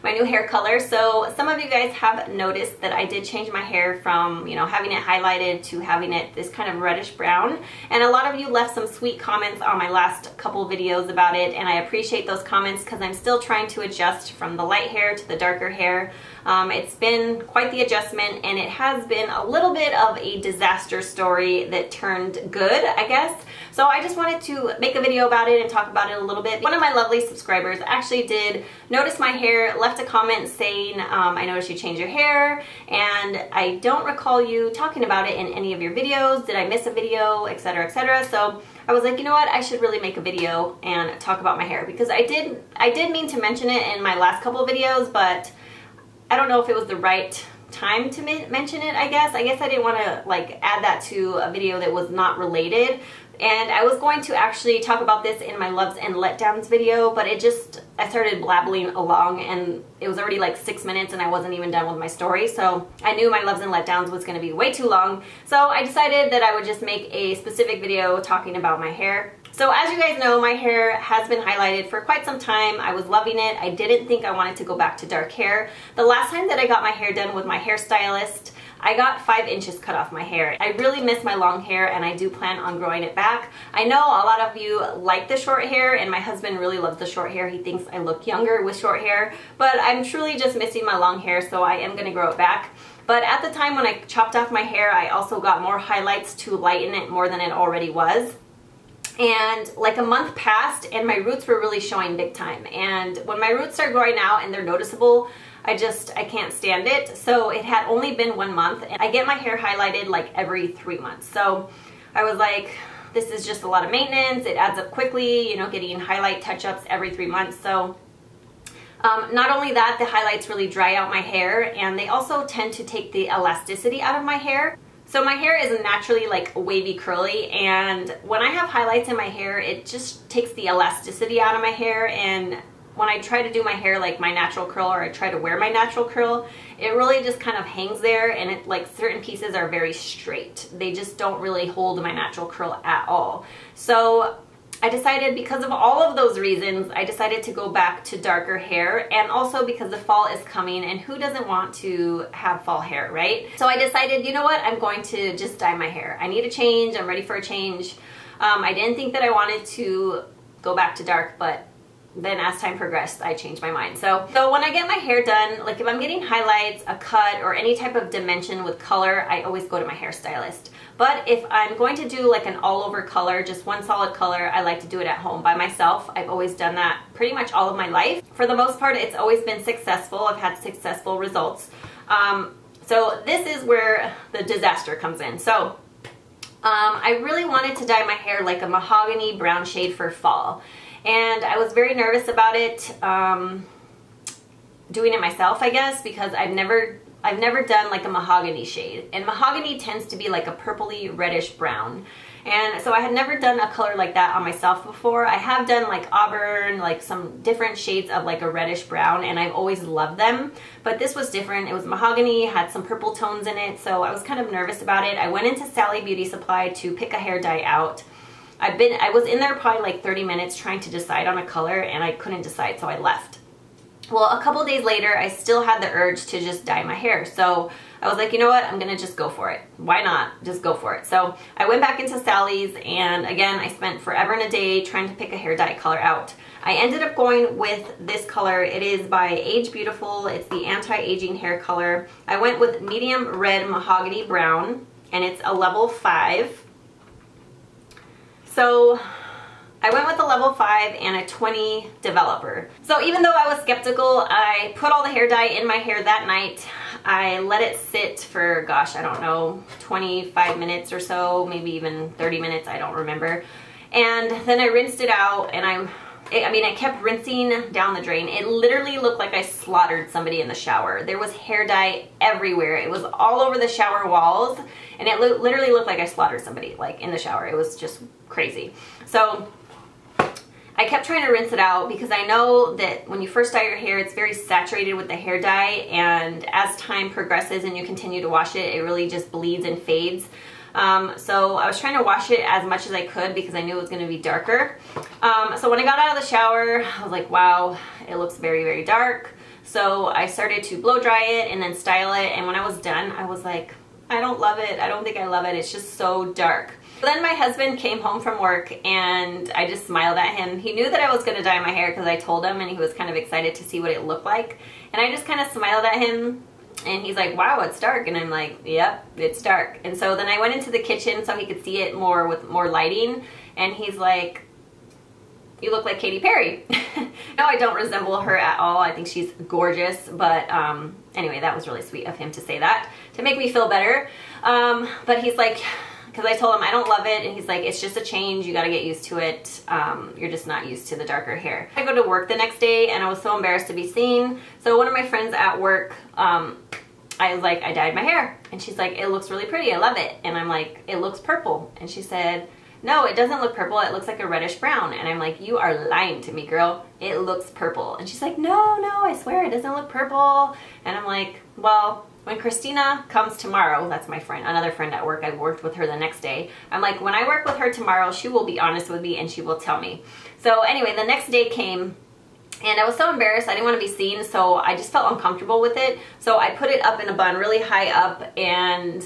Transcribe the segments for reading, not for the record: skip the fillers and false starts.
my new hair color. So some of you guys have noticed that I did change my hair from, you know, having it highlighted to having it this kind of reddish brown. And a lot of you left some sweet comments on my last couple videos about it, and I appreciate those comments because I'm still trying to adjust from the light hair to the darker hair. It's been quite the adjustment, and it has been a little bit of a disaster story that turned good, I guess. So I just wanted to make a video about it and talk about it a little bit. One of my lovely subscribers actually did notice my hair, left a comment saying, I noticed you changed your hair, and I don't recall you talking about it in any of your videos. Did I miss a video, etc., etc.? So I was like, you know what, I should really make a video and talk about my hair, because I did mean to mention it in my last couple of videos, but I don't know if it was the right time to mention it, I guess. I didn't want to like add that to a video that was not related. And I was going to actually talk about this in my loves and letdowns video, but I started blabbling along and it was already like 6 minutes and I wasn't even done with my story. So I knew my loves and letdowns was going to be way too long. So I decided that I would just make a specific video talking about my hair. So as you guys know, my hair has been highlighted for quite some time. I was loving it. I didn't think I wanted to go back to dark hair. The last time that I got my hair done with my hairstylist, I got 5 inches cut off my hair. I really miss my long hair and I do plan on growing it back. I know a lot of you like the short hair, and my husband really loves the short hair. He thinks I look younger with short hair, but I'm truly just missing my long hair, so I am gonna grow it back. But at the time when I chopped off my hair, I also got more highlights to lighten it more than it already was. And like a month passed and my roots were really showing big time. And when my roots start growing out and they're noticeable, I can't stand it. So it had only been 1 month, and I get my hair highlighted like every 3 months. So I was like, this is just a lot of maintenance. It adds up quickly, you know, getting highlight touch-ups every 3 months. So not only that, the highlights really dry out my hair, and they also tend to take the elasticity out of my hair. So my hair is naturally like wavy curly, and when I have highlights in my hair, it just takes the elasticity out of my hair. And when I try to do my hair like my natural curl, or I try to wear my natural curl, it really just kind of hangs there, and it like certain pieces are very straight. They just don't really hold my natural curl at all. So I decided, because of all of those reasons, I decided to go back to darker hair, and also because the fall is coming and who doesn't want to have fall hair, right? So I decided, you know what, I'm going to just dye my hair. I need a change. I'm ready for a change. I didn't think that I wanted to go back to dark, but then as time progressed, I changed my mind. So when I get my hair done, like if I'm getting highlights, a cut, or any type of dimension with color, I always go to my hairstylist. But if I'm going to do like an all over color, just one solid color, I like to do it at home by myself. I've always done that pretty much all of my life. For the most part, it's always been successful. I've had successful results. So this is where the disaster comes in. So I really wanted to dye my hair like a mahogany brown shade for fall. And I was very nervous about it, doing it myself, I guess, because I've never done like a mahogany shade. And mahogany tends to be like a purpley reddish brown. And so I had never done a color like that on myself before. I have done like auburn, like some different shades of like a reddish brown, and I've always loved them. But this was different. It was mahogany, had some purple tones in it, so I was kind of nervous about it. I went into Sally Beauty Supply to pick a hair dye out. I was in there probably like 30 minutes trying to decide on a color, and I couldn't decide, so I left. Well, a couple days later, I still had the urge to just dye my hair. So I was like, you know what? I'm going to just go for it. Why not? Just go for it. So I went back into Sally's, and again, I spent forever and a day trying to pick a hair dye color out. I ended up going with this color. It is by Age Beautiful. It's the anti-aging hair color. I went with medium red mahogany brown, and it's a level 5. So I went with a level 5 and a 20 developer. So even though I was skeptical, I put all the hair dye in my hair that night. I let it sit for, gosh, I don't know, 25 minutes or so, maybe even 30 minutes, I don't remember. And then I rinsed it out, and I kept rinsing down the drain. It literally looked like I slaughtered somebody in the shower. There was hair dye everywhere. It was all over the shower walls, and it literally looked like I slaughtered somebody like in the shower. It was just crazy. So I kept trying to rinse it out because I know that when you first dye your hair, it's very saturated with the hair dye, and as time progresses and you continue to wash it, it really just bleeds and fades. So I was trying to wash it as much as I could because I knew it was going to be darker. So when I got out of the shower, I was like, wow, it looks very, very dark. So I started to blow dry it and then style it, and when I was done, I was like, I don't love it. I don't think I love it. It's just so dark. Then my husband came home from work and I just smiled at him. He knew that I was going to dye my hair because I told him, and he was kind of excited to see what it looked like. And I just kind of smiled at him, and he's like, wow, it's dark. And I'm like, yep, it's dark. And so then I went into the kitchen so he could see it more with more lighting, and he's like, you look like Katy Perry. No, I don't resemble her at all. I think she's gorgeous, but anyway, that was really sweet of him to say that, to make me feel better. But he's like, because I told him I don't love it, and he's like, it's just a change, you gotta get used to it. You're just not used to the darker hair. I go to work the next day, and I was so embarrassed to be seen. So one of my friends at work, I was like, I dyed my hair. And she's like, it looks really pretty, I love it. And I'm like, it looks purple. And she said, no, it doesn't look purple, it looks like a reddish brown. And I'm like, you are lying to me, girl. It looks purple. And she's like, no, I swear it doesn't look purple. And I'm like, well, when Christina comes tomorrow, that's my friend, another friend at work, I worked with her the next day. I'm like, when I work with her tomorrow, she will be honest with me and she will tell me. So anyway, the next day came, and I was so embarrassed. I didn't want to be seen, so I just felt uncomfortable with it. So I put it up in a bun really high up, and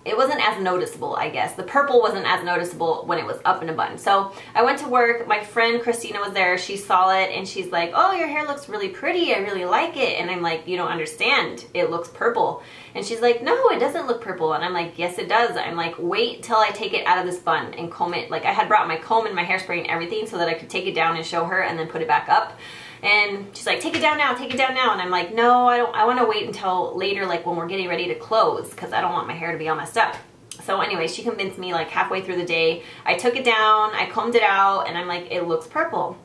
it wasn't as noticeable, I guess. The purple wasn't as noticeable when it was up in a bun. So I went to work, my friend Christina was there, she saw it, and she's like, oh, your hair looks really pretty, I really like it. And I'm like, you don't understand, it looks purple. And she's like, no, it doesn't look purple. And I'm like, yes, it does. I'm like, wait till I take it out of this bun and comb it. Like, I had brought my comb and my hairspray and everything so that I could take it down and show her and then put it back up. And she's like, take it down now, take it down now. And I'm like, no, I want to wait until later, like when we're getting ready to close, because I don't want my hair to be all messed up. So anyway, she convinced me like halfway through the day. I took it down, I combed it out, and I'm like, it looks purple.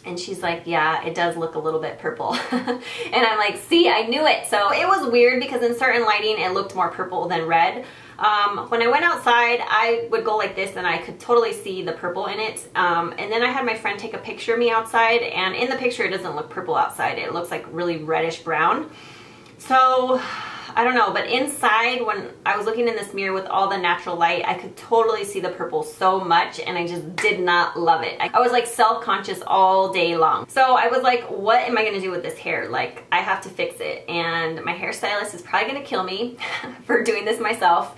And she's like, yeah, it does look a little bit purple. And I'm like, see, I knew it. So it was weird because in certain lighting, it looked more purple than red. When I went outside, I would go like this and I could totally see the purple in it. And then I had my friend take a picture of me outside, and in the picture, it doesn't look purple outside. It looks like really reddish brown. So I don't know, but inside, when I was looking in this mirror with all the natural light, I could totally see the purple so much, and I just did not love it. I was like self-conscious all day long. So I was like, what am I gonna do with this hair? Like, I have to fix it. And my hairstylist is probably gonna kill me for doing this myself.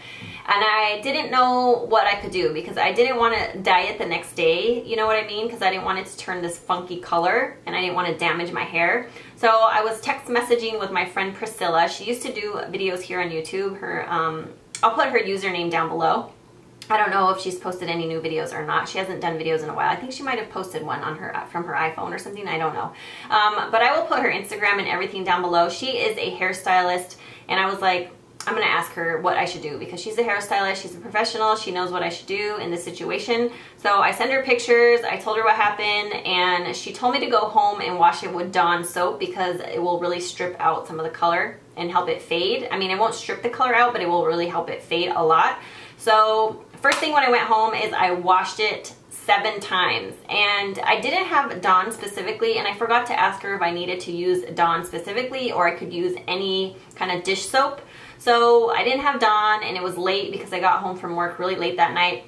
And I didn't know what I could do because I didn't want to dye it the next day, you know what I mean? Because I didn't want it to turn this funky color, and I didn't want to damage my hair. So I was text messaging with my friend Pricilla. She used to do videos here on YouTube. I'll put her username down below. I don't know if she's posted any new videos or not. She hasn't done videos in a while. I think she might have posted one on her from her iPhone or something. I don't know. But I will put her Instagram and everything down below. She is a hairstylist, and I was like, I'm gonna ask her what I should do because she's a hairstylist, she's a professional, she knows what I should do in this situation. So I sent her pictures, I told her what happened, and she told me to go home and wash it with Dawn soap because it will really strip out some of the color and help it fade. I mean, it won't strip the color out, but it will really help it fade a lot. So first thing when I went home is I washed it 7 times, and I didn't have Dawn specifically, and I forgot to ask her if I needed to use Dawn specifically or I could use any kind of dish soap. So I didn't have Dawn, and it was late because I got home from work really late that night.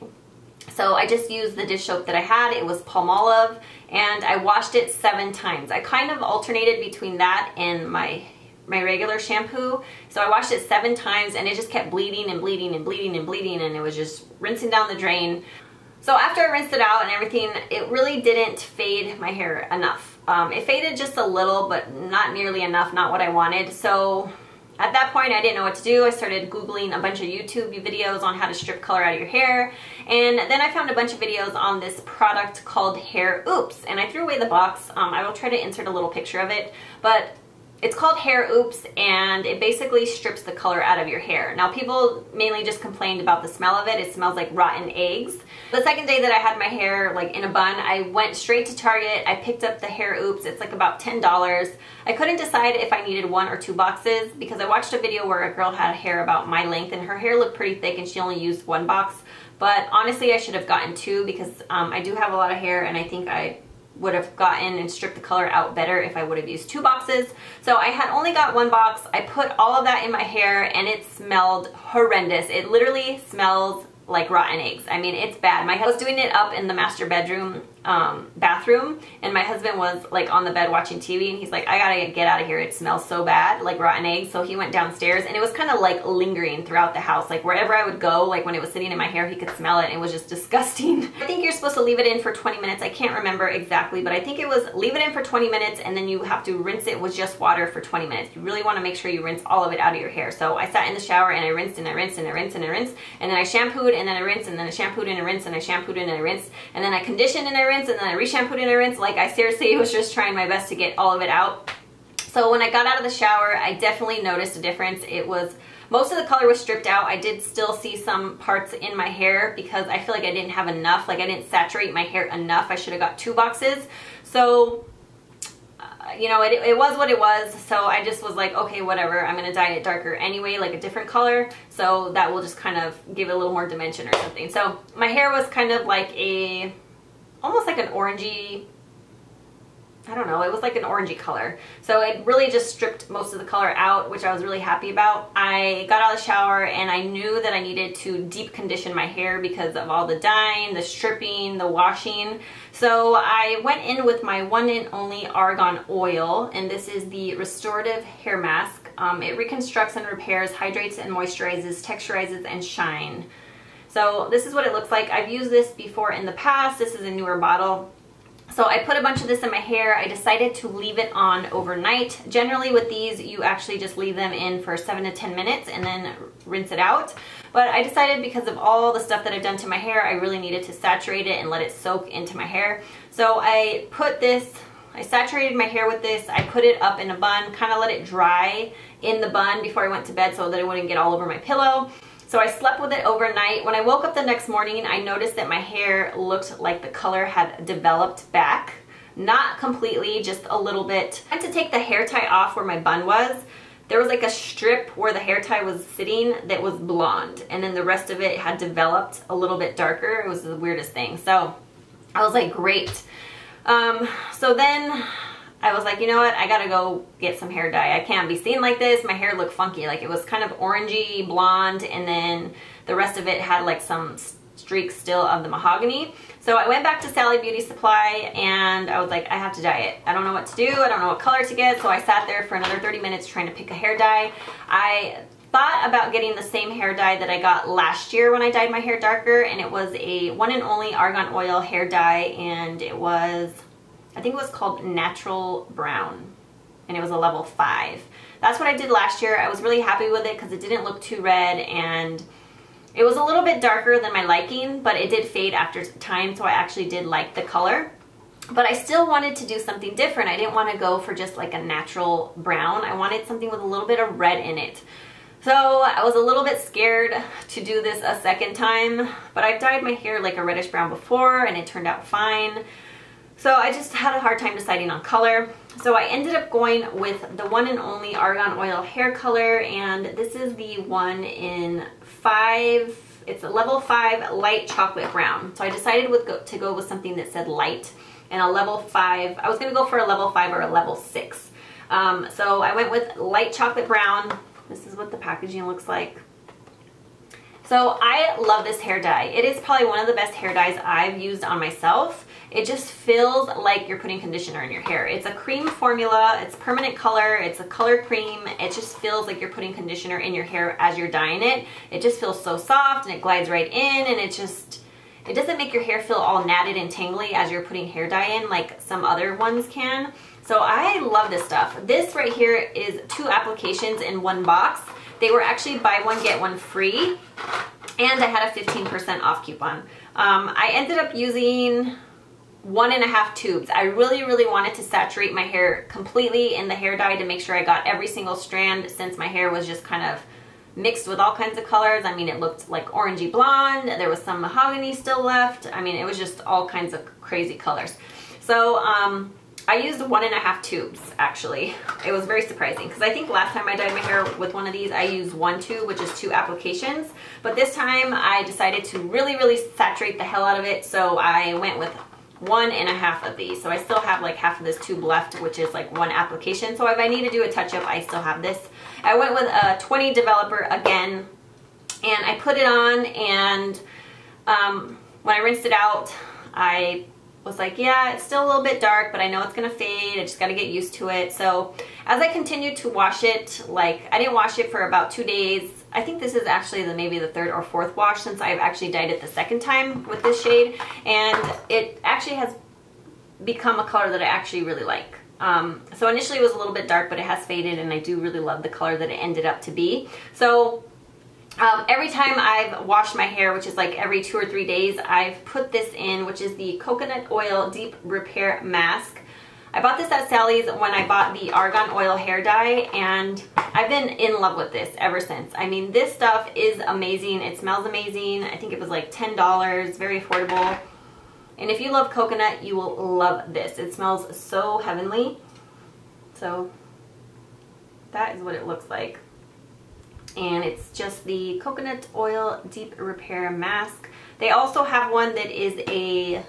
So I just used the dish soap that I had. It was Palmolive, and I washed it 7 times. I kind of alternated between that and my regular shampoo. So I washed it 7 times, and it just kept bleeding and bleeding and bleeding and bleeding, and it was just rinsing down the drain. So after I rinsed it out and everything, it really didn't fade my hair enough. It faded just a little, but not nearly enough, not what I wanted. So at that point, I didn't know what to do. I started Googling a bunch of YouTube videos on how to strip color out of your hair. And then I found a bunch of videos on this product called Hair Oops. And I threw away the box. I will try to insert a little picture of it. But it's called Hair Oops, and it basically strips the color out of your hair. Now, people mainly just complained about the smell of it. It smells like rotten eggs. The second day that I had my hair like in a bun, I went straight to Target. I picked up the Hair Oops. It's like about $10. I couldn't decide if I needed 1 or 2 boxes because I watched a video where a girl had hair about my length, and her hair looked pretty thick, and she only used 1 box. But honestly, I should have gotten 2 because I do have a lot of hair, and I think I would have gotten and stripped the color out better if I would have used 2 boxes. So I had only got 1 box. I put all of that in my hair, and it smelled horrendous. It literally smells like rotten eggs. I mean, it's bad. I was doing it up in the master bedroom bathroom, and my husband was like on the bed watching TV, and he's like, I gotta get out of here, it smells so bad, like rotten eggs. So he went downstairs, and it was kind of like lingering throughout the house, like wherever I would go, like when it was sitting in my hair, he could smell it, and it was just disgusting. I think you're supposed to leave it in for 20 minutes. I can't remember exactly, but I think it was leave it in for 20 minutes, and then you have to rinse it with just water for 20 minutes. You really want to make sure you rinse all of it out of your hair. So I sat in the shower, and I rinsed, and I rinsed, and I rinsed, and I rinsed, and then I shampooed, and then I rinsed, and then I shampooed, and I rinsed, and I shampooed, and I rinsed, and then I conditioned, and I rinsed, and then I re-shampooed, and I rinsed. Like, I seriously was just trying my best to get all of it out. So when I got out of the shower, I definitely noticed a difference. It was, most of the color was stripped out. I did still see some parts in my hair because I feel like I didn't have enough, like I didn't saturate my hair enough. I should have got 2 boxes. So you know, it was what it was. So I just was like, okay, whatever, I'm gonna dye it darker anyway, like a different color, so that will just kind of give it a little more dimension or something. So my hair was kind of like a, almost like an orangey, I don't know, it was like an orangey color. So it really just stripped most of the color out, which I was really happy about. I got out of the shower, and I knew that I needed to deep condition my hair because of all the dyeing, the stripping, the washing. So I went in with my one and only argan oil, and this is the restorative hair mask. It reconstructs and repairs, hydrates and moisturizes, texturizes and shine. So this is what it looks like. I've used this before in the past. This is a newer bottle. So I put a bunch of this in my hair. I decided to leave it on overnight. Generally with these, you actually just leave them in for 7 to 10 minutes and then rinse it out. But I decided, because of all the stuff that I've done to my hair, I really needed to saturate it and let it soak into my hair. So I put this, I saturated my hair with this. I put it up in a bun, kind of let it dry in the bun before I went to bed so that it wouldn't get all over my pillow. So I slept with it overnight. When I woke up the next morning, I noticed that my hair looked like the color had developed back. Not completely, just a little bit. I had to take the hair tie off where my bun was. There was like a strip where the hair tie was sitting that was blonde, and then the rest of it had developed a little bit darker. It was the weirdest thing. So I was like, great. So then I was like, you know what, I gotta go get some hair dye. I can't be seen like this. My hair looked funky. Like, it was kind of orangey blonde, and then the rest of it had like some streaks still of the mahogany. So I went back to Sally Beauty Supply, and I was like, I have to dye it. I don't know what to do. I don't know what color to get. So I sat there for another 30 minutes trying to pick a hair dye. I thought about getting the same hair dye that I got last year when I dyed my hair darker, and it was a one and only argan oil hair dye, and it was, I think it was called Natural Brown, and it was a level 5. That's what I did last year. I was really happy with it because it didn't look too red, and it was a little bit darker than my liking, but it did fade after time, so I actually did like the color. But I still wanted to do something different. I didn't want to go for just like a natural brown. I wanted something with a little bit of red in it. So I was a little bit scared to do this a second time, but I've dyed my hair like a reddish brown before, and it turned out fine. So I just had a hard time deciding on color. So I ended up going with the one and only argan oil hair color, and this is the one in 5, it's a level 5 light chocolate brown. So I decided to go with something that said light, and a level 5, I was gonna go for a level 5 or a level 6. So I went with light chocolate brown. This is what the packaging looks like. So I love this hair dye. It is probably one of the best hair dyes I've used on myself. It just feels like you're putting conditioner in your hair. It's a cream formula, it's permanent color, it's a color cream. It just feels like you're putting conditioner in your hair as you're dyeing it. It just feels so soft, and it glides right in, and it doesn't make your hair feel all matted and tangly as you're putting hair dye in like some other ones can. So I love this stuff. This right here is 2 applications in 1 box. They were actually buy one, get one free, and I had a 15% off coupon. I ended up using 1.5 tubes. I really wanted to saturate my hair completely in the hair dye to make sure I got every single strand, since my hair was just kind of mixed with all kinds of colors. I mean, it looked like orangey blonde. There was some mahogany still left. I mean, it was just all kinds of crazy colors. So I used 1.5 tubes, actually. It was very surprising, because I think last time I dyed my hair with one of these, I used 1 tube, which is 2 applications. But this time I decided to really saturate the hell out of it, so I went with 1.5 of these. So I still have like half of this tube left, which is like 1 application. So if I need to do a touch-up, I still have this. I went with a 20 developer again, and I put it on, and When I rinsed it out, I was like, yeah, it's still a little bit dark, but I know it's gonna fade. I just gotta get used to it. So as I continued to wash it, like I didn't wash it for about 2 days. I think this is actually maybe the third or fourth wash since I've actually dyed it the second time with this shade. And it actually has become a color that I actually really like. So initially it was a little bit dark, but it has faded, and I do really love the color that it ended up to be. So every time I've washed my hair, which is like every 2 or 3 days, I've put this in, which is the Coconut Oil Deep Repair Mask. I bought this at Sally's when I bought the Argan Oil hair dye, and I've been in love with this ever since. I mean, this stuff is amazing. It smells amazing. I think it was like $10, very affordable. And if you love coconut, you will love this. It smells so heavenly. So that is what it looks like. And it's just the Coconut Oil Deep Repair Mask. They also have one that is a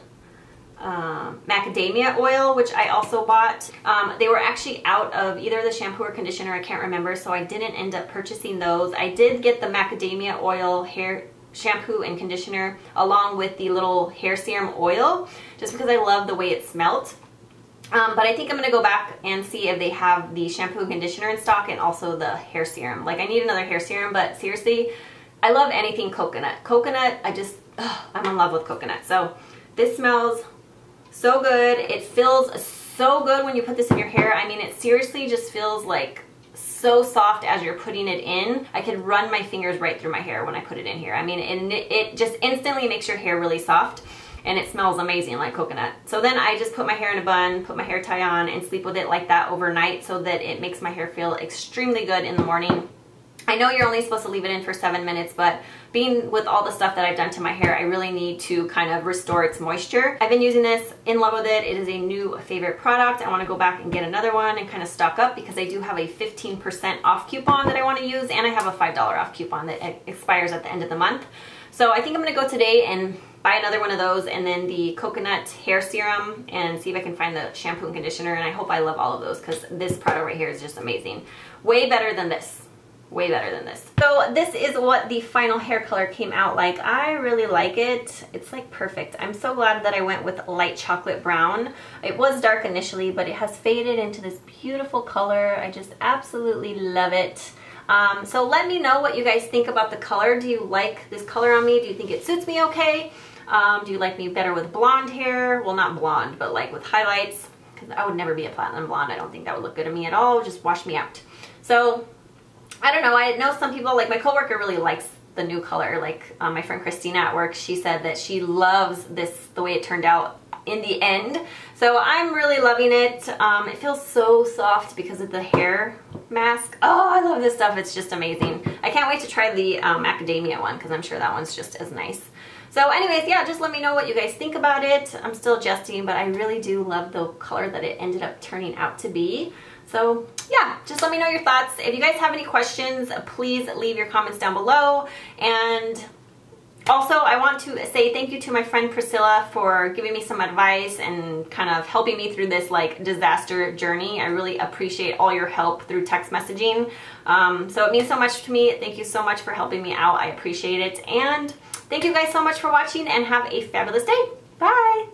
macadamia oil, which I also bought. They were actually out of either the shampoo or conditioner, I can't remember, so I didn't end up purchasing those. I did get the macadamia oil hair shampoo and conditioner along with the little hair serum oil, just because I love the way it smelled. But I think I'm going to go back and see if they have the shampoo and conditioner in stock and also the hair serum. Like, I need another hair serum, but seriously, I love anything coconut. Coconut, I'm in love with coconut. So this smells so good. It feels so good when you put this in your hair. I mean, it seriously just feels like so soft as you're putting it in. I could run my fingers right through my hair when I put it in here. I mean, it just instantly makes your hair really soft, and it smells amazing like coconut. So then I just put my hair in a bun, put my hair tie on, and sleep with it like that overnight so that it makes my hair feel extremely good in the morning. I know you're only supposed to leave it in for 7 minutes, but being with all the stuff that I've done to my hair, I really need to kind of restore its moisture. I've been using this, in love with it. It is a new favorite product. I want to go back and get another one and kind of stock up because I do have a 15% off coupon that I want to use, and I have a $5 off coupon that expires at the end of the month. So I think I'm going to go today and buy another one of those, and then the coconut hair serum, and see if I can find the shampoo and conditioner. And I hope I love all of those because this product right here is just amazing. Way better than this. Way better than this. So this is what the final hair color came out like. I really like it. It's like perfect. I'm so glad that I went with light chocolate brown. It was dark initially, but it has faded into this beautiful color. I just absolutely love it. So let me know what you guys think about the color. Do you like this color on me? Do you think it suits me okay? Do you like me better with blonde hair? Well, not blonde, but like with highlights, because I would never be a platinum blonde. I don't think that would look good on me at all. Just wash me out. So I don't know. I know some people, like my coworker really likes the new color. Like my friend Christina at work, she said that she loves this, the way it turned out in the end. So I'm really loving it. It feels so soft because of the hair mask. Oh, I love this stuff. It's just amazing. I can't wait to try the macadamia one because I'm sure that one's just as nice. So anyways, yeah, just let me know what you guys think about it. I'm still adjusting, but I really do love the color that it ended up turning out to be. So yeah, just let me know your thoughts. If you guys have any questions, please leave your comments down below. And also, I want to say thank you to my friend Pricilla for giving me some advice and kind of helping me through this like disaster journey. I really appreciate all your help through text messaging. So it means so much to me. Thank you so much for helping me out. I appreciate it. And thank you guys so much for watching, and have a fabulous day. Bye.